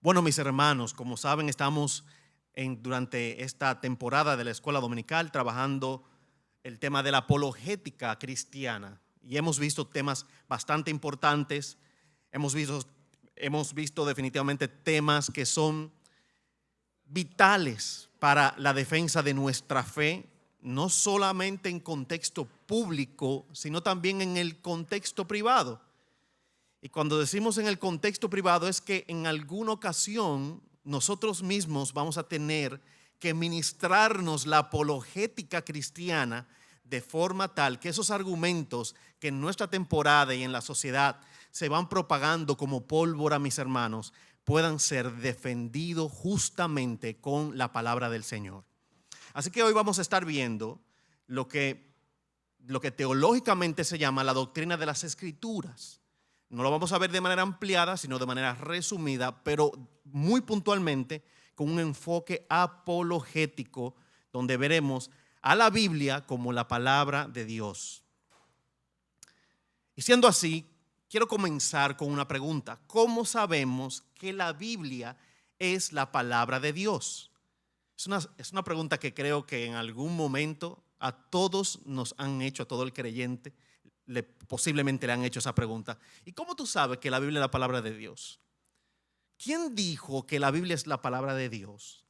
Bueno, mis hermanos, como saben, estamos durante esta temporada de la escuela dominical trabajando el tema de la apologética cristiana y hemos visto temas bastante importantes. Hemos visto definitivamente temas que son vitales para la defensa de nuestra fe, no solamente en contexto público, sino también en el contexto privado. Y cuando decimos en el contexto privado es que en alguna ocasión nosotros mismos vamos a tener que ministrarnos la apologética cristiana de forma tal que esos argumentos que en nuestra temporada y en la sociedad se van propagando como pólvora, mis hermanos, puedan ser defendidos justamente con la palabra del Señor. Así que hoy vamos a estar viendo lo que teológicamente se llama la doctrina de las Escrituras. No lo vamos a ver de manera ampliada, sino de manera resumida, pero muy puntualmente con un enfoque apologético, donde veremos a la Biblia como la palabra de Dios. Y siendo así, quiero comenzar con una pregunta. ¿Cómo sabemos que la Biblia es la palabra de Dios? Es una pregunta que creo que en algún momento a todos nos han hecho, a todo el creyente, posiblemente le han hecho esa pregunta. ¿Y cómo tú sabes que la Biblia es la palabra de Dios? ¿Quién dijo que la Biblia es la palabra de Dios?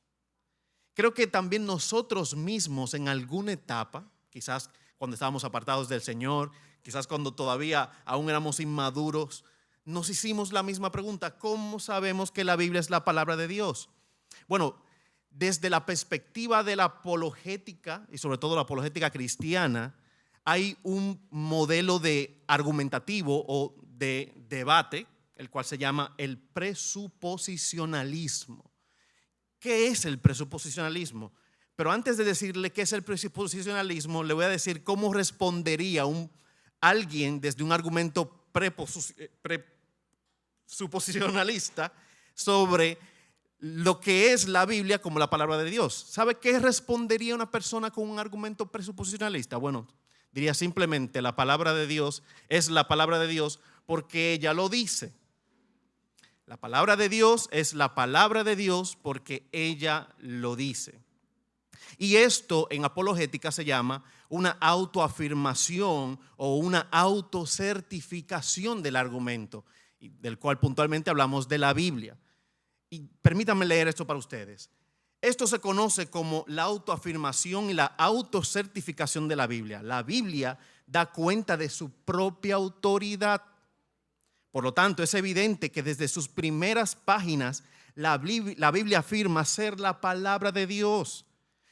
Creo que también nosotros mismos en alguna etapa, quizás cuando estábamos apartados del Señor, quizás cuando todavía aún éramos inmaduros, nos hicimos la misma pregunta. ¿Cómo sabemos que la Biblia es la palabra de Dios? Bueno, desde la perspectiva de la apologética y sobre todo la apologética cristiana, hay un modelo de argumentativo o de debate, el cual se llama el presuposicionalismo. ¿Qué es el presuposicionalismo? Pero antes de decirle qué es el presuposicionalismo, le voy a decir cómo respondería alguien desde un argumento presuposicionalista sobre lo que es la Biblia como la palabra de Dios. ¿Sabe qué respondería una persona con un argumento presuposicionalista? Bueno, diría simplemente la palabra de Dios es la palabra de Dios porque ella lo dice. La palabra de Dios es la palabra de Dios porque ella lo dice. Y esto en apologética se llama una autoafirmación o una autocertificación del argumento, del cual puntualmente hablamos de la Biblia. Y permítanme leer esto para ustedes. Esto se conoce como la autoafirmación y la autocertificación de la Biblia. La Biblia da cuenta de su propia autoridad. Por lo tanto, es evidente que desde sus primeras páginas la Biblia afirma ser la palabra de Dios.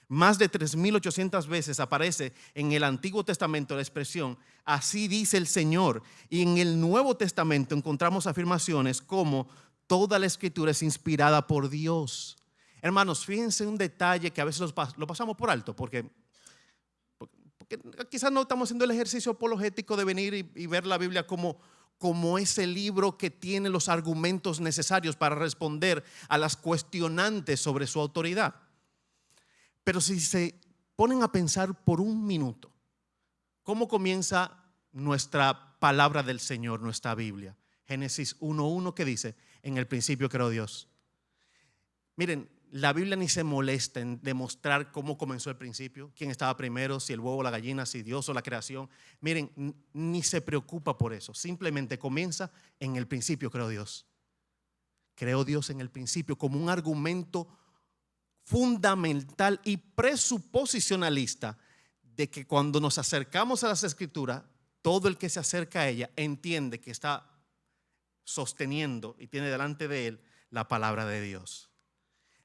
Más de 3.800 veces aparece en el Antiguo Testamento la expresión "así dice el Señor", y en el Nuevo Testamento encontramos afirmaciones como "toda la Escritura es inspirada por Dios". Hermanos, fíjense un detalle que a veces lo pasamos por alto porque quizás no estamos haciendo el ejercicio apologético de venir y ver la Biblia como ese libro que tiene los argumentos necesarios para responder a las cuestionantes sobre su autoridad. Pero si se ponen a pensar por un minuto, ¿cómo comienza nuestra palabra del Señor, nuestra Biblia? Génesis 1:1, que dice: en el principio creó Dios. Miren, la Biblia ni se molesta en demostrar cómo comenzó el principio, quién estaba primero, si el huevo o la gallina, si Dios o la creación. Miren, ni se preocupa por eso. Simplemente comienza: en el principio creó Dios. Creó Dios en el principio, como un argumento fundamental y presuposicionalista de que cuando nos acercamos a las Escrituras, todo el que se acerca a ella entiende que está sosteniendo y tiene delante de él la palabra de Dios.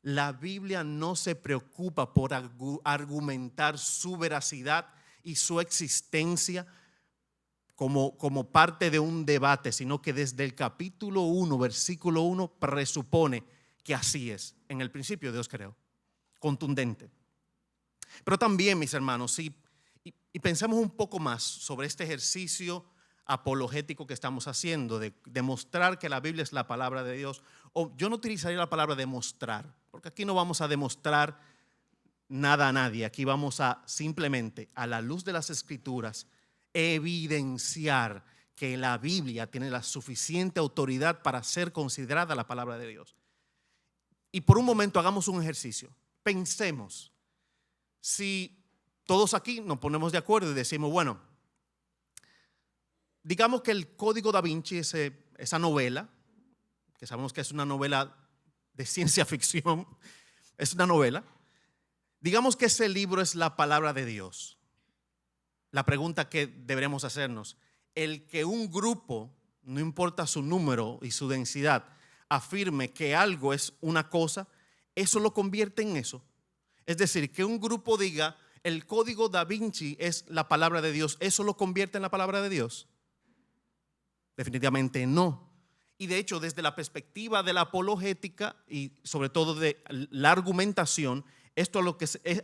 La Biblia no se preocupa por argumentar su veracidad y su existencia como parte de un debate, sino que desde el capítulo 1, versículo 1, presupone que así es. En el principio Dios creó. Contundente. Pero también, mis hermanos, y pensamos un poco más sobre este ejercicio apologético que estamos haciendo, de demostrar que la Biblia es la palabra de Dios. O yo no utilizaría la palabra demostrar, porque aquí no vamos a demostrar nada a nadie. Aquí vamos a simplemente, a la luz de las Escrituras, evidenciar que la Biblia tiene la suficiente autoridad para ser considerada la palabra de Dios. Y por un momento hagamos un ejercicio. Pensemos, si todos aquí nos ponemos de acuerdo y decimos, bueno, digamos que el Código Da Vinci, esa novela, que sabemos que es una novela de ciencia ficción, es una novela, digamos que ese libro es la palabra de Dios. La pregunta que deberíamos hacernos, el que un grupo, no importa su número y su densidad, afirme que algo es una cosa, eso lo convierte en eso. Es decir, que un grupo diga, el Código Da Vinci es la palabra de Dios, ¿eso lo convierte en la palabra de Dios? Definitivamente no. Y de hecho, desde la perspectiva de la apologética y sobre todo de la argumentación,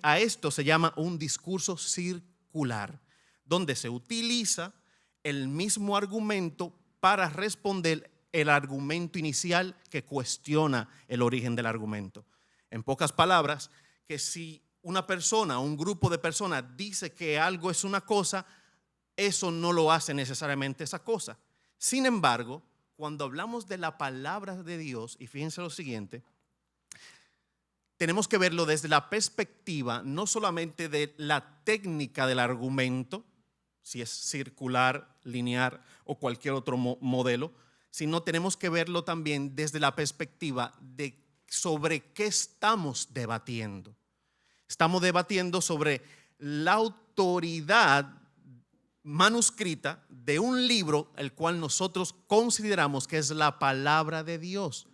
a esto se llama un discurso circular, donde se utiliza el mismo argumento para responder el argumento inicial que cuestiona el origen del argumento. En pocas palabras, que si una persona o un grupo de personas dice que algo es una cosa, eso no lo hace necesariamente esa cosa. Sin embargo, cuando hablamos de la palabra de Dios, y fíjense lo siguiente, tenemos que verlo desde la perspectiva no solamente de la técnica del argumento, si es circular, lineal o cualquier otro modelo, sino tenemos que verlo también desde la perspectiva de sobre qué estamos debatiendo. Estamos debatiendo sobre la autoridad manuscrita de un libro el cual nosotros consideramos que es la palabra de Dios.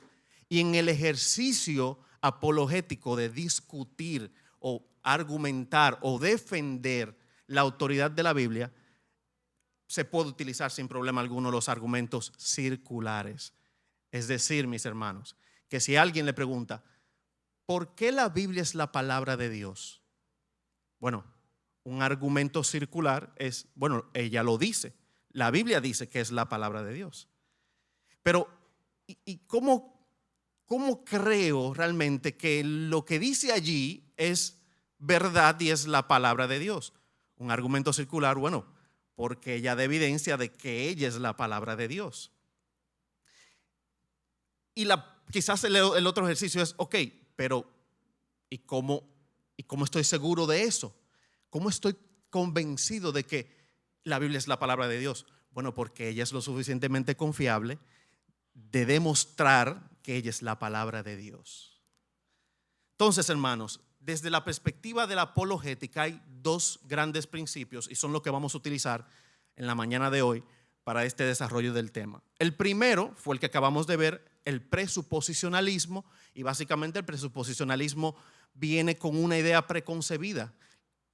Y en el ejercicio apologético de discutir o argumentar o defender la autoridad de la Biblia, se puede utilizar sin problema alguno los argumentos circulares. Es decir, mis hermanos, que si alguien le pregunta, ¿por qué la Biblia es la palabra de Dios? Bueno, un argumento circular es, bueno, ella lo dice. La Biblia dice que es la palabra de Dios. Pero, ¿y cómo creo realmente que lo que dice allí es verdad y es la palabra de Dios? Un argumento circular, bueno, porque ella da evidencia de que ella es la palabra de Dios. Y quizás el otro ejercicio es, ok, pero ¿y cómo estoy seguro de eso? ¿Cómo estoy convencido de que la Biblia es la palabra de Dios? Bueno, porque ella es lo suficientemente confiable de demostrar que ella es la palabra de Dios. Entonces, hermanos, desde la perspectiva de la apologética hay dos grandes principios y son los que vamos a utilizar en la mañana de hoy para este desarrollo del tema. El primero fue el que acabamos de ver, el presuposicionalismo, y básicamente el presuposicionalismo viene con una idea preconcebida.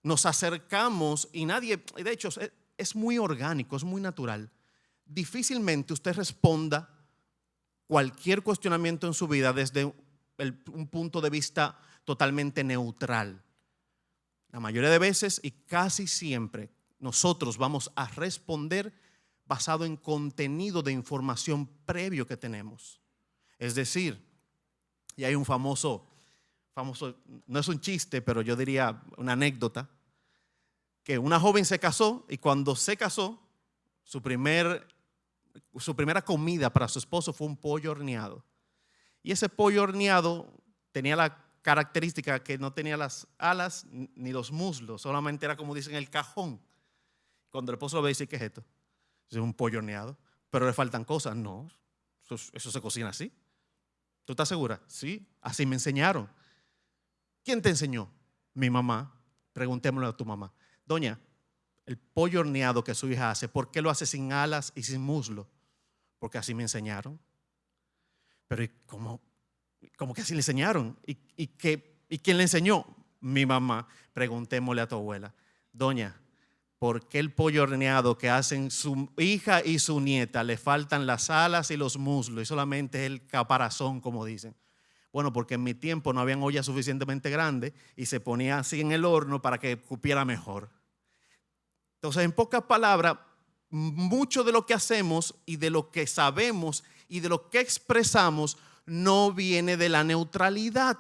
Nos acercamos y de hecho es muy orgánico, es muy natural. Difícilmente usted responda cualquier cuestionamiento en su vida desde un punto de vista totalmente neutral. La mayoría de veces y casi siempre nosotros vamos a responder basado en contenido de información previo que tenemos. Es decir, y hay un famoso, no es un chiste, pero yo diría una anécdota, que una joven se casó y cuando se casó, su primera comida para su esposo fue un pollo horneado. Y ese pollo horneado tenía la característica que no tenía las alas ni los muslos, solamente era como dicen el cajón. Cuando el esposo lo ve dice, ¿qué es esto? Es un pollo horneado, pero le faltan cosas. No, eso se cocina así. ¿Tú estás segura? Sí, así me enseñaron. ¿Quién te enseñó? Mi mamá. Preguntémosle a tu mamá. Doña, el pollo horneado que su hija hace, ¿por qué lo hace sin alas y sin muslo? Porque así me enseñaron. Pero ¿cómo que así le enseñaron? ¿Y quién le enseñó? Mi mamá. Preguntémosle a tu abuela. Doña, ¿por qué el pollo horneado que hacen su hija y su nieta le faltan las alas y los muslos y solamente es el caparazón, como dicen? Bueno, porque en mi tiempo no habían ollas suficientemente grandes y se ponía así en el horno para que cupiera mejor. Entonces, en pocas palabras, mucho de lo que hacemos y de lo que sabemos y de lo que expresamos no viene de la neutralidad,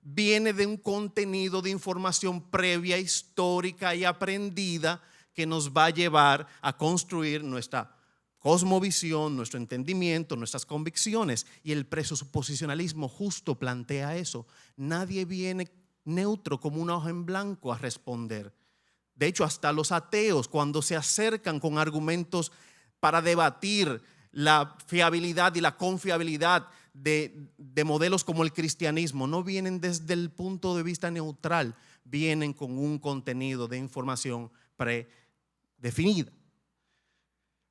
viene de un contenido de información previa, histórica y aprendida que nos va a llevar a construir nuestra cosmovisión, nuestro entendimiento, nuestras convicciones. Y el presuposicionalismo justo plantea eso. Nadie viene neutro como una hoja en blanco a responder. De hecho, hasta los ateos, cuando se acercan con argumentos para debatir la fiabilidad y la confiabilidad de modelos como el cristianismo, no vienen desde el punto de vista neutral, vienen con un contenido de información predefinida.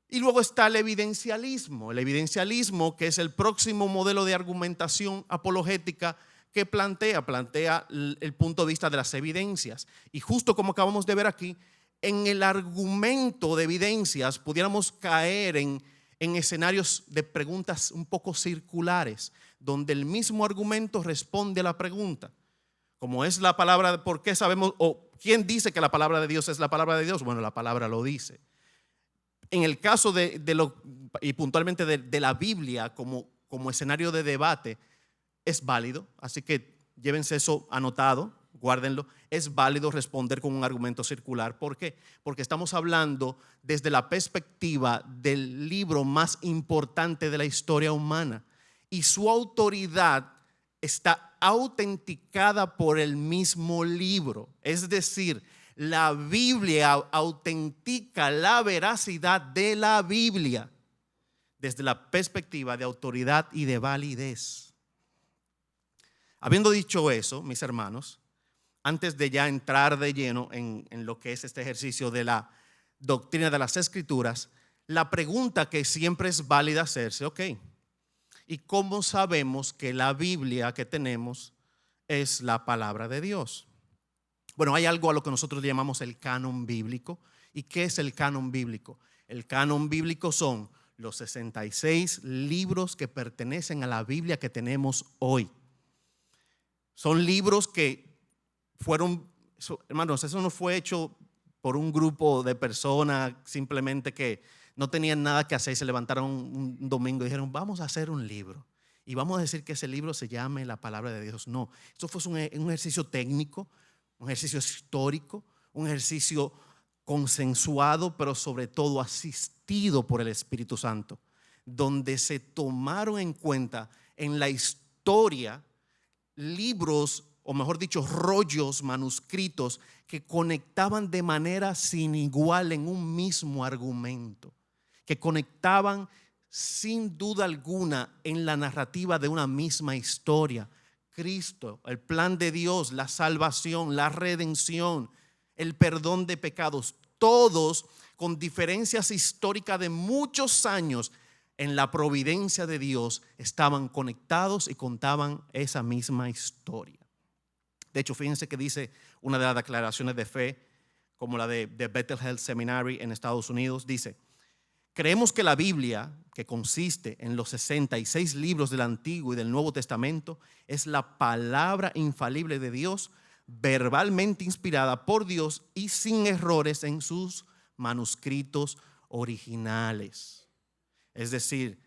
Y luego está el evidencialismo que es el próximo modelo de argumentación apologética que plantea el punto de vista de las evidencias. Y justo como acabamos de ver aquí, en el argumento de evidencias pudiéramos caer en escenarios de preguntas un poco circulares, donde el mismo argumento responde a la pregunta. Como es la palabra, ¿por qué sabemos? O ¿quién dice que la palabra de Dios es la palabra de Dios? Bueno, la palabra lo dice. En el caso y puntualmente de la Biblia como escenario de debate, es válido, así que llévense eso anotado, guárdenlo. Es válido responder con un argumento circular. ¿Por qué? Porque estamos hablando desde la perspectiva del libro más importante de la historia humana y su autoridad está autenticada por el mismo libro. Es decir, la Biblia autentica la veracidad de la Biblia desde la perspectiva de autoridad y de validez. Habiendo dicho eso, mis hermanos, antes de ya entrar de lleno en lo que es este ejercicio de la doctrina de las Escrituras, la pregunta que siempre es válida hacerse, ok, ¿y cómo sabemos que la Biblia que tenemos es la palabra de Dios? Bueno, hay algo a lo que nosotros llamamos el canon bíblico. ¿Y qué es el canon bíblico? El canon bíblico son los 66 libros que pertenecen a la Biblia que tenemos hoy. Son libros que fueron, hermanos, eso no fue hecho por un grupo de personas simplemente que no tenían nada que hacer y se levantaron un domingo y dijeron, vamos a hacer un libro y vamos a decir que ese libro se llame la palabra de Dios. No, eso fue un ejercicio técnico, un ejercicio histórico, un ejercicio consensuado, pero sobre todo asistido por el Espíritu Santo, donde se tomaron en cuenta en la historia libros, o mejor dicho, rollos manuscritos que conectaban de manera sin igual en un mismo argumento, que conectaban sin duda alguna en la narrativa de una misma historia. Cristo, el plan de Dios, la salvación, la redención, el perdón de pecados, todos con diferencias históricas de muchos años, en la providencia de Dios estaban conectados y contaban esa misma historia. De hecho, fíjense que dice una de las declaraciones de fe, como la de Bethel Health Seminary en Estados Unidos, dice: creemos que la Biblia, que consiste en los 66 libros del Antiguo y del Nuevo Testamento, es la palabra infalible de Dios, verbalmente inspirada por Dios y sin errores en sus manuscritos originales. Es decir,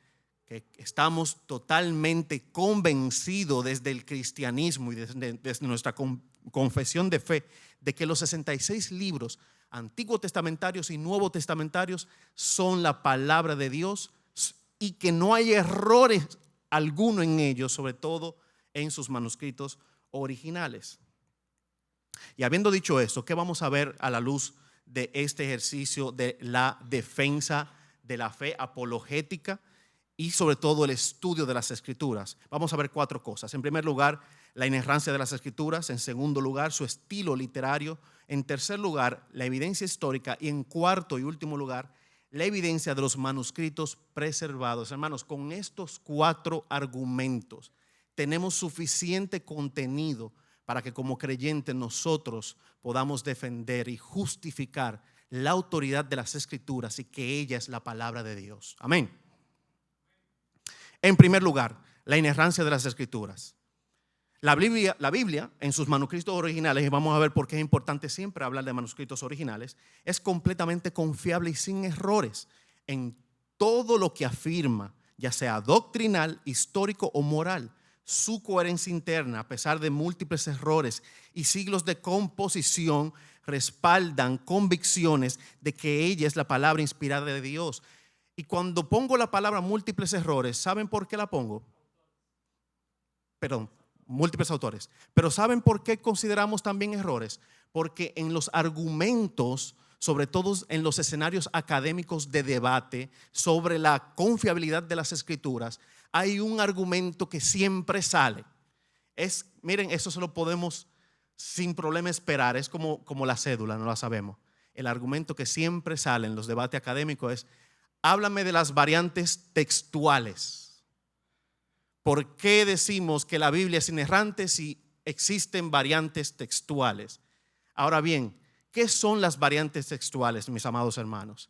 que estamos totalmente convencidos desde el cristianismo y desde nuestra confesión de fe de que los 66 libros Antiguo Testamentarios y Nuevo Testamentarios son la palabra de Dios y que no hay errores alguno en ellos, sobre todo en sus manuscritos originales. Y habiendo dicho esto, ¿qué vamos a ver a la luz de este ejercicio de la defensa de la fe apologética y sobre todo el estudio de las Escrituras? Vamos a ver 4 cosas. En primer lugar, la inerrancia de las Escrituras. En segundo lugar, su estilo literario. En tercer lugar, la evidencia histórica. Y en cuarto y último lugar, la evidencia de los manuscritos preservados. Hermanos, con estos 4 argumentos tenemos suficiente contenido para que como creyentes nosotros podamos defender y justificar la autoridad de las Escrituras y que ella es la palabra de Dios. Amén. En primer lugar, la inerrancia de las Escrituras. La Biblia en sus manuscritos originales, y vamos a ver por qué es importante siempre hablar de manuscritos originales, es completamente confiable y sin errores en todo lo que afirma, ya sea doctrinal, histórico o moral. Su coherencia interna, a pesar de múltiples errores y siglos de composición, respaldan convicciones de que ella es la palabra inspirada de Dios. Y cuando pongo la palabra múltiples errores, ¿saben por qué la pongo? Perdón, múltiples autores. Pero ¿saben por qué consideramos también errores? Porque en los argumentos, sobre todo en los escenarios académicos de debate sobre la confiabilidad de las escrituras, hay un argumento que siempre sale. Miren, eso se lo podemos sin problema esperar, es como la cédula, no la sabemos. El argumento que siempre sale en los debates académicos es: háblame de las variantes textuales. ¿Por qué decimos que la Biblia es inerrante si existen variantes textuales? Ahora bien, ¿qué son las variantes textuales, mis amados hermanos?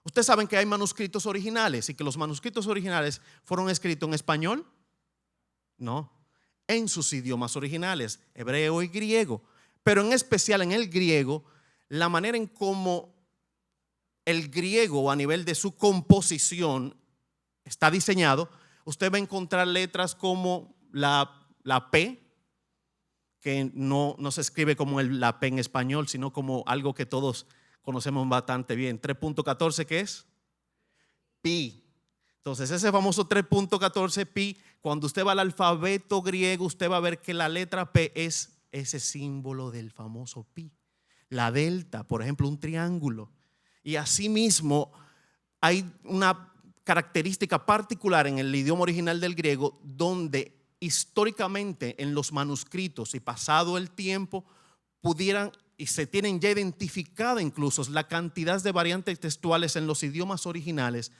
Ustedes saben que hay manuscritos originales y que los manuscritos originales fueron escritos en español. No, en sus idiomas originales, hebreo y griego. Pero en especial en el griego, la manera en cómo el griego a nivel de su composición está diseñado, usted va a encontrar letras como la P, que no se escribe como la P en español, sino como algo que todos conocemos bastante bien. 3.14, ¿qué es? Pi. Entonces ese famoso 3.14 pi, cuando usted va al alfabeto griego, usted va a ver que la letra P es ese símbolo del famoso pi. La delta, por ejemplo, un triángulo. Y asimismo hay una característica particular en el idioma original del griego, donde históricamente en los manuscritos y pasado el tiempo pudieran y se tienen ya identificada incluso la cantidad de variantes textuales en los idiomas originales,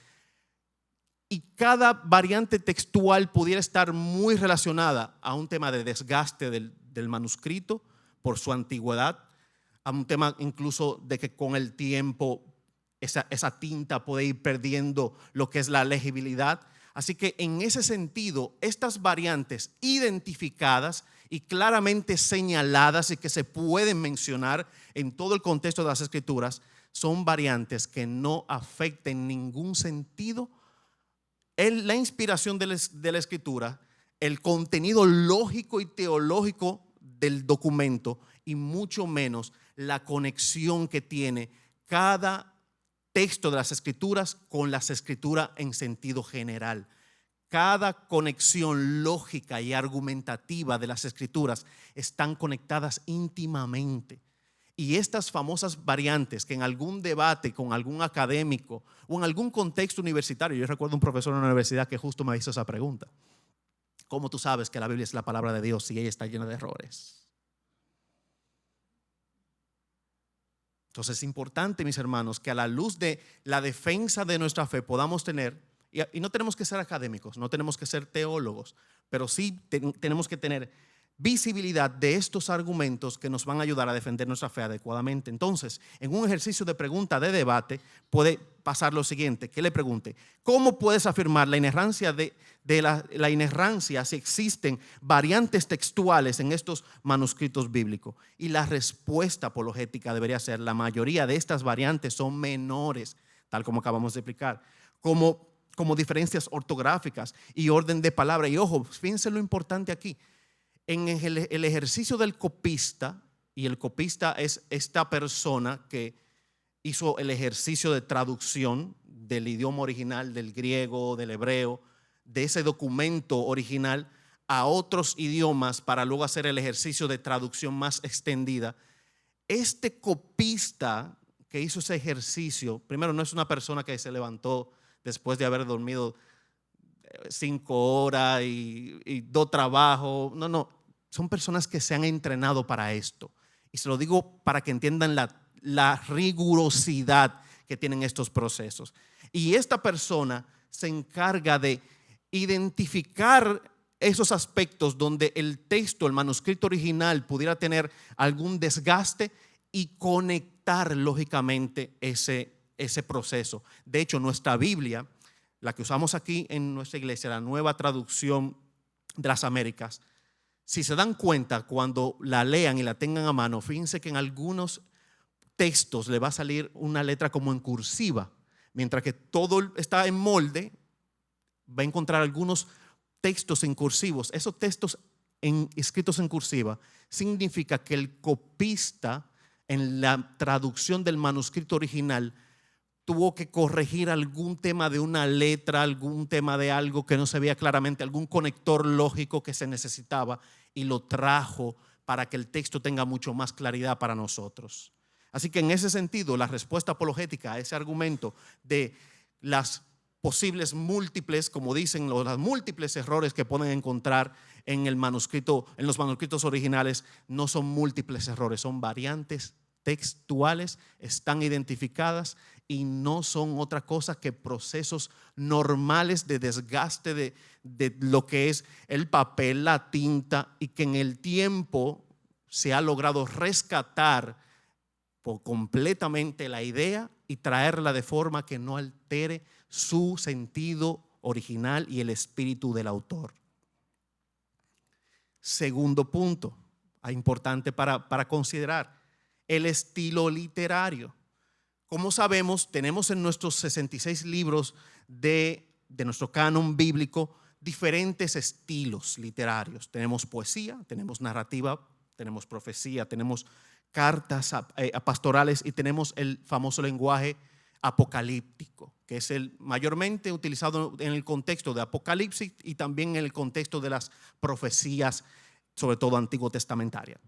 y cada variante textual pudiera estar muy relacionada a un tema de desgaste del manuscrito por su antigüedad, a un tema incluso de que con el tiempo esa tinta puede ir perdiendo lo que es la legibilidad. Así que en ese sentido, estas variantes identificadas y claramente señaladas y que se pueden mencionar en todo el contexto de las escrituras, son variantes que no afecten en ningún sentido la inspiración de la escritura, el contenido lógico y teológico del documento, y mucho menos la conexión que tiene cada texto de las escrituras con las escrituras en sentido general. Cada conexión lógica y argumentativa de las escrituras están conectadas íntimamente. Y estas famosas variantes que en algún debate con algún académico o en algún contexto universitario, yo recuerdo un profesor en la universidad que justo me hizo esa pregunta: ¿cómo tú sabes que la Biblia es la palabra de Dios si ella está llena de errores? Entonces es importante, mis hermanos, que a la luz de la defensa de nuestra fe podamos tener, y no tenemos que ser académicos, no tenemos que ser teólogos, pero sí tenemos que tener visibilidad de estos argumentos que nos van a ayudar a defender nuestra fe adecuadamente. Entonces, en un ejercicio de pregunta de debate, puede pasar lo siguiente: que le pregunte: ¿cómo puedes afirmar la inerrancia de la inerrancia si existen variantes textuales en estos manuscritos bíblicos? Y la respuesta apologética debería ser: la mayoría de estas variantes son menores, tal como acabamos de explicar, como diferencias ortográficas y orden de palabra. Y ojo, fíjense lo importante aquí: en el ejercicio del copista, y el copista es esta persona que hizo el ejercicio de traducción del idioma original, del griego, del hebreo, de ese documento original a otros idiomas para luego hacer el ejercicio de traducción más extendida. Este copista que hizo ese ejercicio, primero, no es una persona que se levantó después de haber dormido 5 horas y 2 trabajos. No. Son personas que se han entrenado para esto. Y se lo digo para que entiendan la rigurosidad que tienen estos procesos. Y esta persona se encarga de identificar esos aspectos donde el texto, el manuscrito original pudiera tener algún desgaste y conectar lógicamente ese proceso. De hecho, nuestra Biblia, la que usamos aquí en nuestra iglesia, la Nueva Traducción de las Américas, si se dan cuenta cuando la lean y la tengan a mano, fíjense que en algunos textos le va a salir una letra como en cursiva, mientras que todo está en molde. Va a encontrar algunos textos en cursivos. Esos textos escritos en cursiva significa que el copista en la traducción del manuscrito original tuvo que corregir algún tema de una letra, algún tema de algo que no se veía claramente, algún conector lógico que se necesitaba, y lo trajo para que el texto tenga mucho más claridad para nosotros. Así que en ese sentido, la respuesta apologética a ese argumento de las posibles múltiples, como dicen, los múltiples errores que pueden encontrar en el manuscrito, en los manuscritos originales, no son múltiples errores, son variantes textuales, están identificadas y no son otra cosa que procesos normales de desgaste de lo que es el papel, la tinta, y que en el tiempo se ha logrado rescatar por completamente la idea y traerla de forma que no altere su sentido original y el espíritu del autor. Segundo punto, importante para considerar, el estilo literario. Como sabemos, tenemos en nuestros 66 libros de nuestro canon bíblico diferentes estilos literarios. Tenemos poesía, tenemos narrativa, tenemos profecía, tenemos cartas pastorales y tenemos el famoso lenguaje apocalíptico, que es el mayormente utilizado en el contexto de Apocalipsis y también en el contexto de las profecías, sobre todo antiguo testamentaria.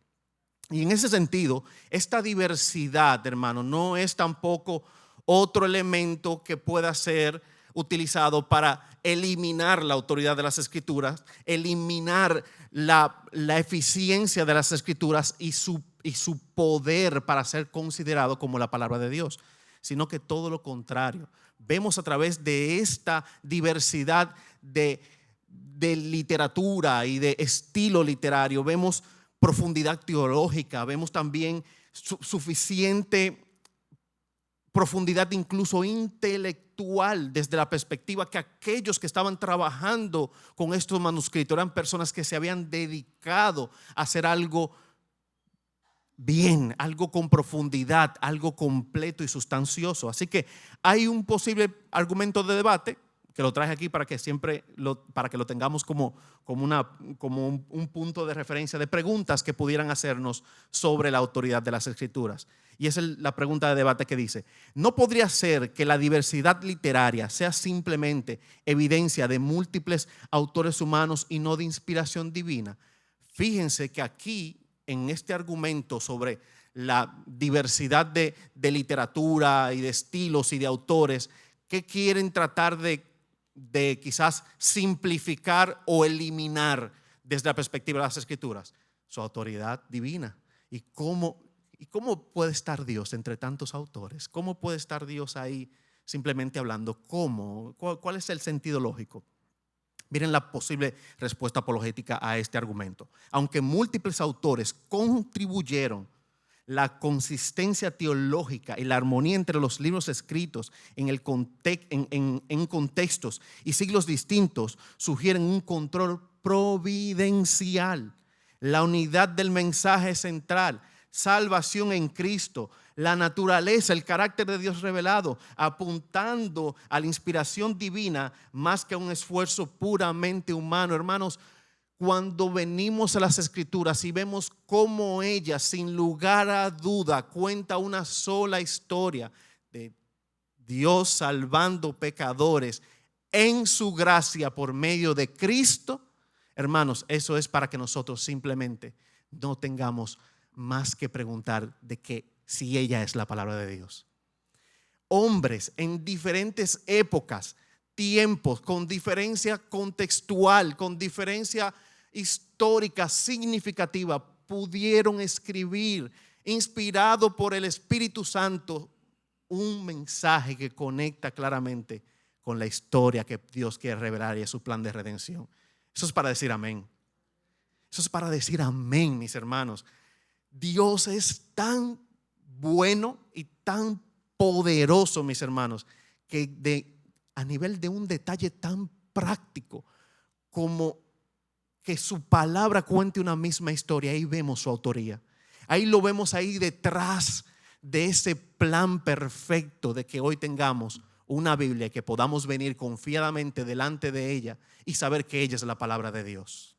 Y en ese sentido, esta diversidad, hermano, no es tampoco otro elemento que pueda ser utilizado para eliminar la autoridad de las Escrituras, eliminar la eficiencia de las Escrituras y su poder para ser considerado como la palabra de Dios, sino que todo lo contrario. Vemos a través de esta diversidad de literatura y de estilo literario, vemos profundidad teológica, vemos también suficiente profundidad incluso intelectual, desde la perspectiva que aquellos que estaban trabajando con estos manuscritos eran personas que se habían dedicado a hacer algo bien, algo con profundidad, algo completo y sustancioso. Así que hay un posible argumento de debate que lo traje aquí para que siempre para que lo tengamos como un punto de referencia de preguntas que pudieran hacernos sobre la autoridad de las Escrituras. Y es la pregunta de debate que dice: ¿no podría ser que la diversidad literaria sea simplemente evidencia de múltiples autores humanos y no de inspiración divina? Fíjense que aquí, en este argumento sobre la diversidad de literatura y de estilos y de autores, ¿qué quieren tratar de quizás simplificar o eliminar desde la perspectiva de las Escrituras? Su autoridad divina. ¿Y cómo puede estar Dios entre tantos autores? ¿Cómo puede estar Dios ahí simplemente hablando? ¿Cómo? ¿Cuál es el sentido lógico? Miren la posible respuesta apologética a este argumento. Aunque múltiples autores contribuyeron la consistencia teológica y la armonía entre los libros escritos en contextos y siglos distintos, sugieren un control providencial, la unidad del mensaje central, salvación en Cristo, la naturaleza, el carácter de Dios revelado, apuntando a la inspiración divina más que a un esfuerzo puramente humano. Hermanos, cuando venimos a las Escrituras y vemos cómo ellas, sin lugar a duda, cuenta una sola historia de Dios salvando pecadores en su gracia por medio de Cristo, hermanos, eso es para que nosotros simplemente no tengamos más que preguntar de que si ella es la palabra de Dios. Hombres en diferentes épocas, tiempos, con diferencia contextual, con diferencia histórica significativa, pudieron escribir, inspirado por el Espíritu Santo, un mensaje que conecta claramente con la historia que Dios quiere revelar y su plan de redención. Eso es para decir amén. Eso es para decir amén, mis hermanos. Dios es tan bueno y tan poderoso, mis hermanos, que a nivel de un detalle tan práctico como que su palabra cuente una misma historia, ahí vemos su autoría. Ahí lo vemos ahí detrás de ese plan perfecto de que hoy tengamos una Biblia, que podamos venir confiadamente delante de ella y saber que ella es la palabra de Dios.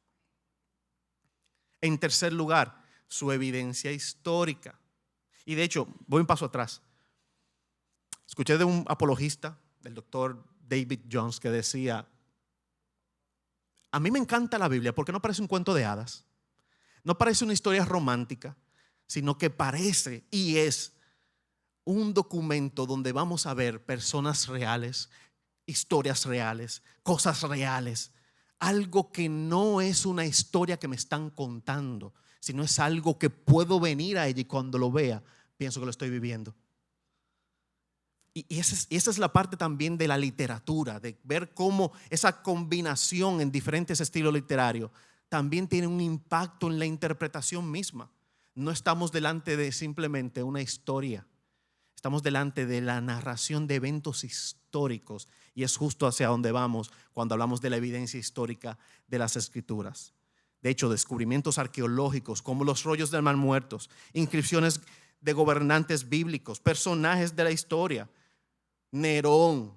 En tercer lugar, su evidencia histórica. Y de hecho, voy un paso atrás. Escuché de un apologista, del doctor David Jones, que decía: a mí me encanta la Biblia porque no parece un cuento de hadas, no parece una historia romántica, sino que parece y es un documento donde vamos a ver personas reales, historias reales, cosas reales, algo que no es una historia que me están contando, sino es algo que puedo venir a ella y cuando lo vea pienso que lo estoy viviendo. Y esa es la parte también de la literatura, de ver cómo esa combinación en diferentes estilos literarios también tiene un impacto en la interpretación misma. No estamos delante de simplemente una historia, estamos delante de la narración de eventos históricos, y es justo hacia donde vamos cuando hablamos de la evidencia histórica de las Escrituras. De hecho, descubrimientos arqueológicos como los rollos del Mar Muerto, inscripciones de gobernantes bíblicos, personajes de la historia, Nerón,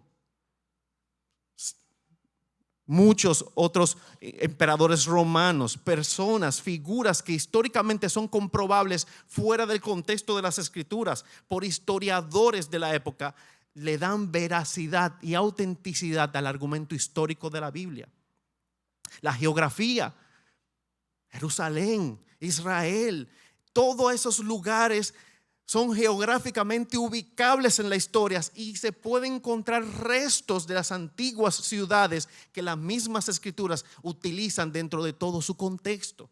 muchos otros emperadores romanos, personas, figuras que históricamente son comprobables fuera del contexto de las Escrituras por historiadores de la época, le dan veracidad y autenticidad al argumento histórico de la Biblia. La geografía, Jerusalén, Israel, todos esos lugares son geográficamente ubicables en la historia y se pueden encontrar restos de las antiguas ciudades que las mismas Escrituras utilizan dentro de todo su contexto.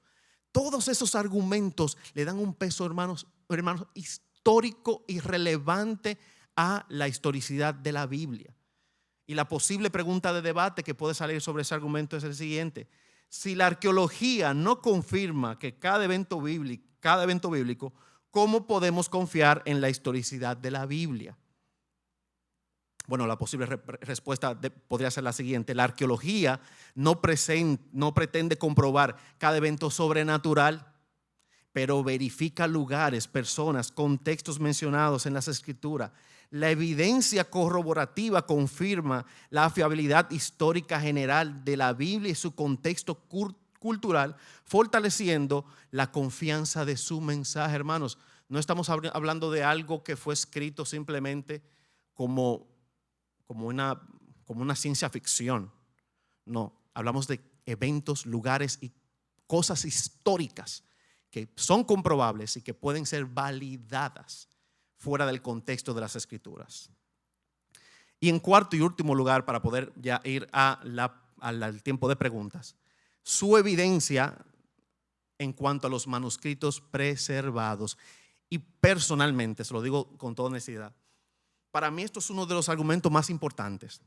Todos esos argumentos le dan un peso, hermanos, histórico y relevante a la historicidad de la Biblia. Y la posible pregunta de debate que puede salir sobre ese argumento es el siguiente: si la arqueología no confirma que cada evento bíblico, ¿cómo podemos confiar en la historicidad de la Biblia? Bueno, la posible respuesta podría ser la siguiente: la arqueología no pretende comprobar cada evento sobrenatural, pero verifica lugares, personas, contextos mencionados en las Escrituras. La evidencia corroborativa confirma la fiabilidad histórica general de la Biblia y su contexto cultural, fortaleciendo la confianza de su mensaje. Hermanos, no estamos hablando de algo que fue escrito simplemente como una ciencia ficción. No, hablamos de eventos, lugares y cosas históricas que son comprobables y que pueden ser validadas fuera del contexto de las Escrituras. Y en cuarto y último lugar, para poder ya ir al tiempo de preguntas, su evidencia en cuanto a los manuscritos preservados. Y personalmente, se lo digo con toda honestidad, para mí esto es uno de los argumentos más importantes,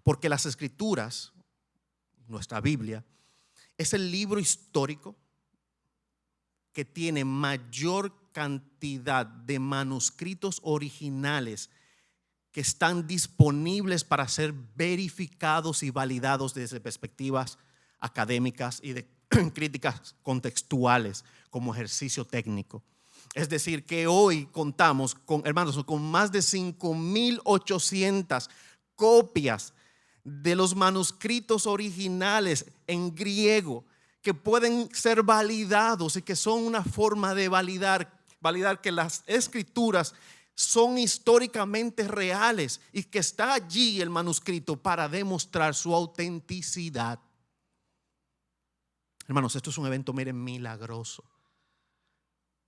porque las Escrituras, nuestra Biblia, es el libro histórico que tiene mayor cantidad de manuscritos originales que están disponibles para ser verificados y validados desde perspectivas académicas y de críticas contextuales como ejercicio técnico. Es decir, que hoy contamos con, hermanos, con más de 5,800 copias de los manuscritos originales en griego que pueden ser validados y que son una forma de validar que las Escrituras son históricamente reales y que está allí el manuscrito para demostrar su autenticidad. Hermanos, esto es un evento, miren, milagroso.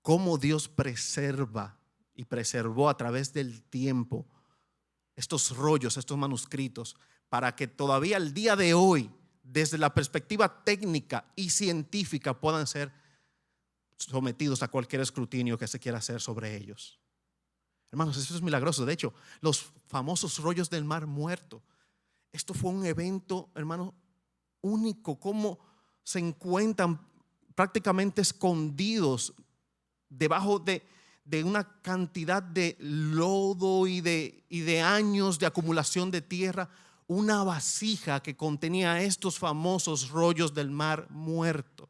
Cómo Dios preserva y preservó a través del tiempo estos rollos, estos manuscritos, para que todavía al día de hoy, desde la perspectiva técnica y científica, puedan ser sometidos a cualquier escrutinio que se quiera hacer sobre ellos. Hermanos, eso es milagroso. De hecho, los famosos rollos del Mar Muerto, esto fue un evento, hermano, único. Cómo se encuentran prácticamente escondidos debajo de una cantidad de lodo y de años de acumulación de tierra, una vasija que contenía estos famosos rollos del Mar Muerto.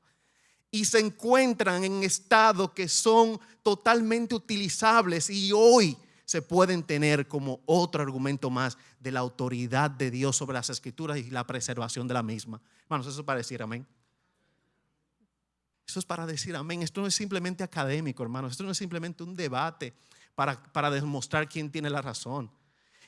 Y se encuentran en estado que son totalmente utilizables y hoy se pueden tener como otro argumento más de la autoridad de Dios sobre las Escrituras y la preservación de la misma. Hermanos, eso es para decir amén. Eso es para decir amén. Esto no es simplemente académico, hermanos. Esto no es simplemente un debate para demostrar quién tiene la razón.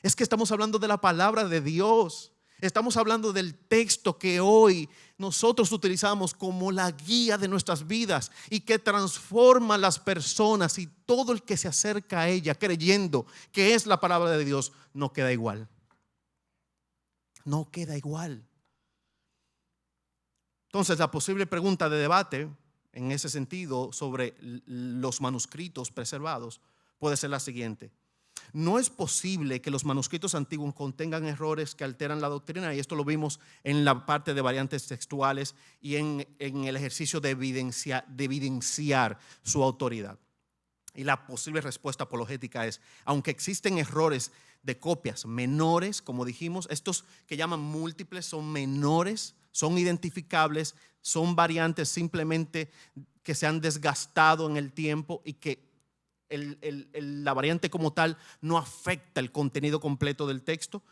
Es que estamos hablando de la palabra de Dios. Estamos hablando del texto que hoy nosotros utilizamos como la guía de nuestras vidas y que transforma a las personas, y todo el que se acerca a ella creyendo que es la palabra de Dios no queda igual. No queda igual. Entonces, la posible pregunta de debate en ese sentido sobre los manuscritos preservados puede ser la siguiente: no es posible que los manuscritos antiguos contengan errores que alteran la doctrina, y esto lo vimos en la parte de variantes textuales y en el ejercicio de evidenciar su autoridad. Y la posible respuesta apologética es: aunque existen errores de copias menores, como dijimos, estos que llaman múltiples son menores, son identificables, son variantes simplemente que se han desgastado en el tiempo y que la variante como tal no afecta el contenido completo del texto.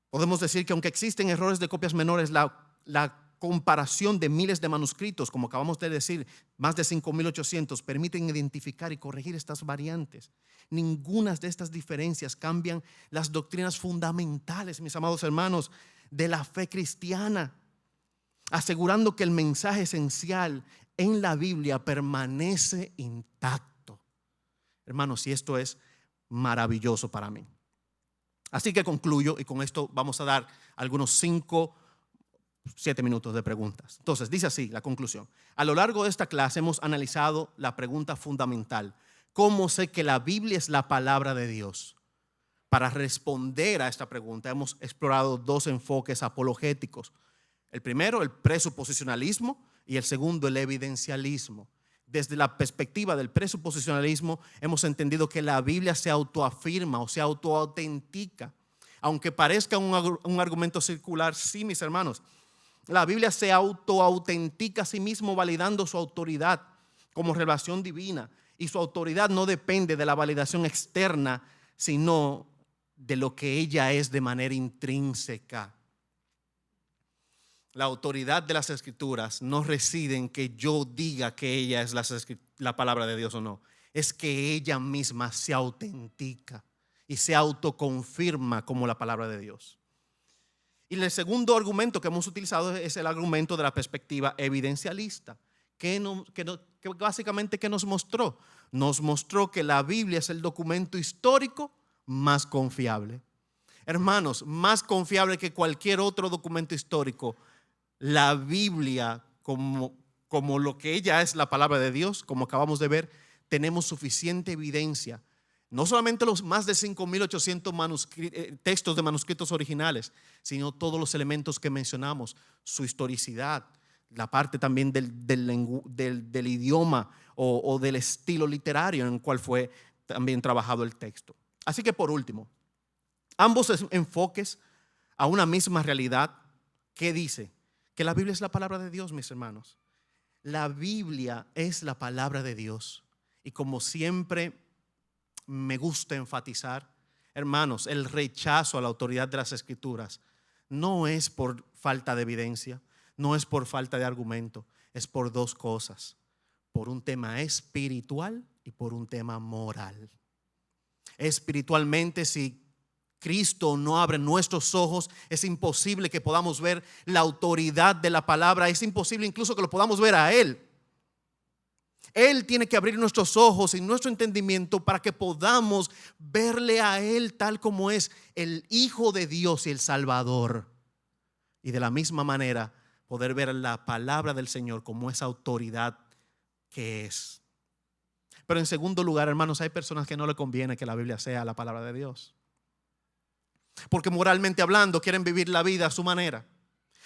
Podemos decir que aunque existen errores de copias menores, la comparación de miles de manuscritos, como acabamos de decir, más de 5.800, permiten identificar y corregir estas variantes. Ninguna de estas diferencias cambian las doctrinas fundamentales, mis amados hermanos, de la fe cristiana, asegurando que el mensaje esencial en la Biblia permanece intacto. Hermanos, y esto es maravilloso para mí. Así que concluyo, y con esto vamos a dar algunos 7 minutos de preguntas. Entonces, dice así la conclusión: a lo largo de esta clase hemos analizado la pregunta fundamental: ¿cómo sé que la Biblia es la palabra de Dios? Para responder a esta pregunta hemos explorado 2 enfoques apologéticos. El primero, el presuposicionalismo, y el segundo, el evidencialismo. Desde la perspectiva del presuposicionalismo hemos entendido que la Biblia se autoafirma o se autoautentica. Aunque parezca un argumento circular, sí, mis hermanos, la Biblia se autoautentica a sí mismo, validando su autoridad como revelación divina. Y su autoridad no depende de la validación externa, sino de lo que ella es de manera intrínseca. La autoridad de las Escrituras no reside en que yo diga que ella es la palabra de Dios o no. Es que ella misma se autentica y se autoconfirma como la palabra de Dios. Y el segundo argumento que hemos utilizado es el argumento de la perspectiva evidencialista, que básicamente ¿qué nos mostró? Nos mostró que la Biblia es el documento histórico más confiable. Hermanos, más confiable que cualquier otro documento histórico. La Biblia, como lo que ella es la palabra de Dios, como acabamos de ver, tenemos suficiente evidencia. No solamente los más de 5.800 textos de manuscritos originales, sino todos los elementos que mencionamos, su historicidad, la parte también del idioma o del estilo literario en el cual fue también trabajado el texto. Así que por último, ambos enfoques a una misma realidad. ¿Qué dice? Que la Biblia es la palabra de Dios, mis hermanos. La Biblia es la palabra de Dios. Y como siempre me gusta enfatizar, hermanos, el rechazo a la autoridad de las Escrituras no es por falta de evidencia, no es por falta de argumento, es por 2 cosas: por un tema espiritual y por un tema moral. Espiritualmente, si Cristo no abre nuestros ojos, es imposible que podamos ver la autoridad de la palabra, es imposible incluso que lo podamos ver a Él. Él tiene que abrir nuestros ojos y nuestro entendimiento para que podamos verle a Él tal como es, el Hijo de Dios y el Salvador. Y de la misma manera poder ver la palabra del Señor como esa autoridad que es. Pero en segundo lugar, hermanos, hay personas que no le conviene que la Biblia sea la palabra de Dios. Porque moralmente hablando quieren vivir la vida a su manera.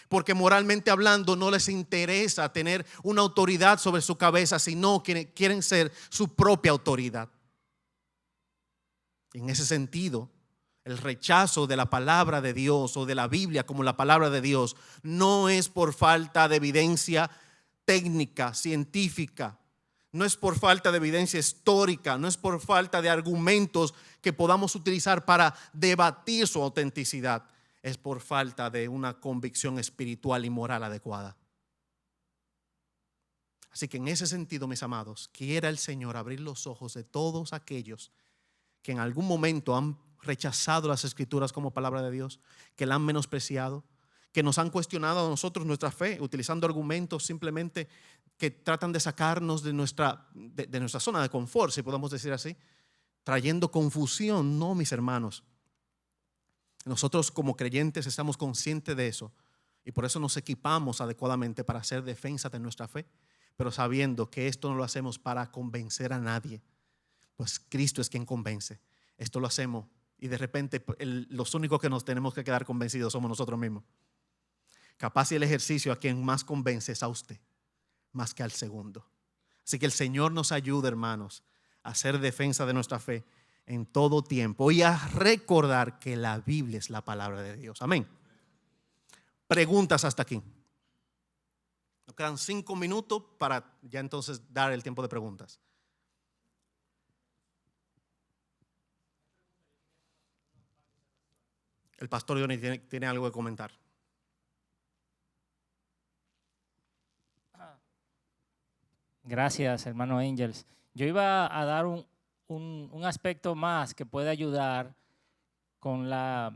Porque moralmente hablando no les interesa tener una autoridad sobre su cabeza, sino que quieren ser su propia autoridad. En ese sentido, el rechazo de la palabra de Dios o de la Biblia como la palabra de Dios no es por falta de evidencia técnica, científica. No es por falta de evidencia histórica, no es por falta de argumentos que podamos utilizar para debatir su autenticidad. Es por falta de una convicción espiritual y moral adecuada. Así que en ese sentido, mis amados, quiera el Señor abrir los ojos de todos aquellos que en algún momento han rechazado las Escrituras como palabra de Dios, que la han menospreciado, que nos han cuestionado a nosotros nuestra fe, utilizando argumentos simplemente que tratan de sacarnos de nuestra zona de confort, si podemos decir así, trayendo confusión. No, mis hermanos. Nosotros como creyentes estamos conscientes de eso y por eso nos equipamos adecuadamente para hacer defensa de nuestra fe, pero sabiendo que esto no lo hacemos para convencer a nadie, pues Cristo es quien convence. Esto lo hacemos y de repente los únicos que nos tenemos que quedar convencidos somos nosotros mismos. Capaz y el ejercicio a quien más convence es a usted, más que al segundo. Así que el Señor nos ayude, hermanos, a hacer defensa de nuestra fe en todo tiempo y a recordar que la Biblia es la palabra de Dios. Amén. Preguntas hasta aquí. Nos quedan 5 minutos para ya entonces dar el tiempo de preguntas. El pastor Johnny tiene algo que comentar. Gracias, hermano Angels. Yo iba a dar un aspecto más que puede ayudar a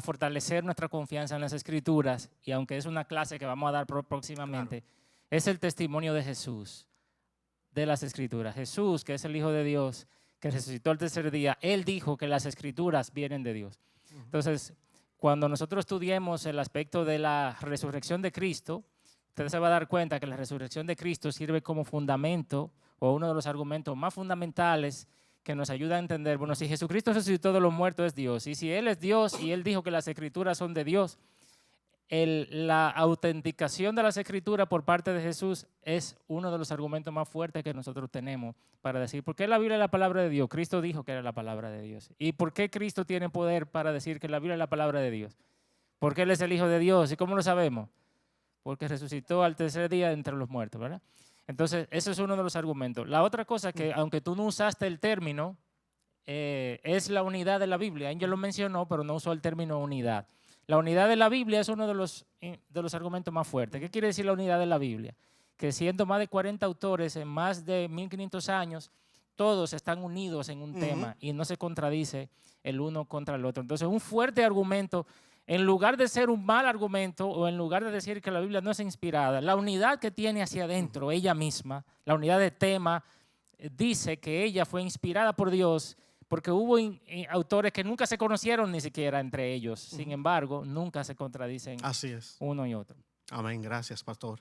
fortalecer nuestra confianza en las Escrituras, y aunque es una clase que vamos a dar próximamente, claro, es el testimonio de Jesús, de las Escrituras. Jesús, que es el Hijo de Dios, que resucitó al tercer día, Él dijo que las Escrituras vienen de Dios. Entonces, cuando nosotros estudiemos el aspecto de la resurrección de Cristo, usted se va a dar cuenta que la resurrección de Cristo sirve como fundamento o uno de los argumentos más fundamentales que nos ayuda a entender, bueno, si Jesucristo resucitó de los muertos es Dios, y si Él es Dios y Él dijo que las Escrituras son de Dios, la autenticación de las Escrituras por parte de Jesús es uno de los argumentos más fuertes que nosotros tenemos para decir, ¿por qué la Biblia es la palabra de Dios? Cristo dijo que era la palabra de Dios. ¿Y por qué Cristo tiene poder para decir que la Biblia es la palabra de Dios? Porque Él es el Hijo de Dios. ¿Y cómo lo sabemos? Porque resucitó al tercer día entre los muertos, ¿verdad? Entonces, ese es uno de los argumentos. La otra cosa que, aunque tú no usaste el término, es la unidad de la Biblia. Angel lo mencionó, pero no usó el término unidad. La unidad de la Biblia es uno de los argumentos más fuertes. ¿Qué quiere decir la unidad de la Biblia? Que siendo más de 40 autores en más de 1500 años, todos están unidos en un tema y no se contradice el uno contra el otro. Entonces, un fuerte argumento, en lugar de ser un mal argumento o en lugar de decir que la Biblia no es inspirada, la unidad que tiene hacia adentro ella misma, la unidad de tema, dice que ella fue inspirada por Dios porque hubo autores que nunca se conocieron ni siquiera entre ellos. Sin embargo, nunca se contradicen Así es. uno y otro. Amén. Gracias, pastor.